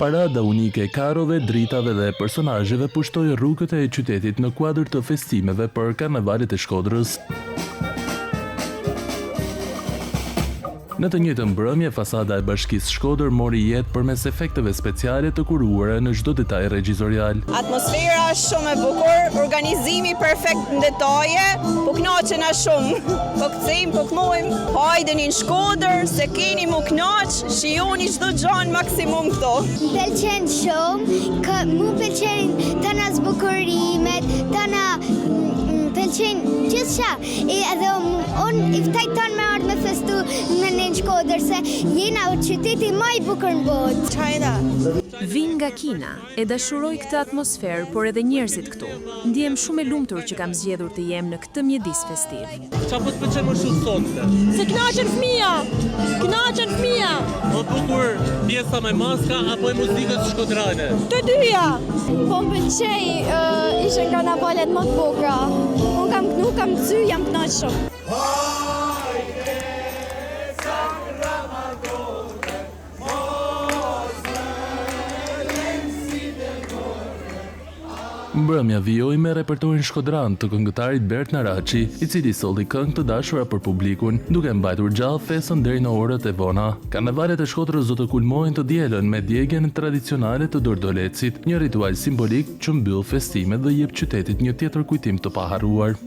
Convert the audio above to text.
Parada unike e karrove, dritave dhe personazheve pushtoi rrugët e qytetit në kuadër të festimeve për Karnavalit e Shkodrës. Në të njëjtën mbrëmje, fasada e Bashkisë Shkodër mori jetë përmes efekteve speciale të kuruara në çdo detaj regjizorial. Atmosfera është shumë e bukur, organizimi perfekt në detaje, po kënaqena shumë. Po kthejmë, po këmojmë, hajdeni në Shkodër, se keni mu kënaq, shijoni çdo gjë në maksimum këto. M'pëlqen shumë, mu pëlqen tana zbukurimet, tana pëlqen gjithçka. Edhe unë i ftaj tonë me ardhë me festu në Shkodër, se jena u qyteti më i bukur në botë. China. Vin nga Kina, e dashuroj këtë atmosferë, por edhe njerëzit këtu. Ndjem shumë e lumtur që kam zgjedhur të jem në këtë mjedis festiv. Çfarë po të pëlqen më shumë sonte? Se kënaqen fëmia. Kënaqen fëmia. Më bukur pjesa me maska apo e muzikës shkodrane? Të dyja. Po më pëlqej, ishin karnavalet më të bukura. Unë nuk kam kthyer, jam kënaq shumë. Mbrëmja vijoi me repertorin shkodran të këngëtarit Bert Naraçi, i cili solli këngë të dashura për publikun, duke mbajtur gjallë festën deri në orët e vona. Karnavalet e Shkodrës do të kulmojnë të dielën me djegjen tradicionale të Dordolecit, një ritual simbolik që mbyll festimet dhe jep qytetit një tjetër kujtim të paharruar.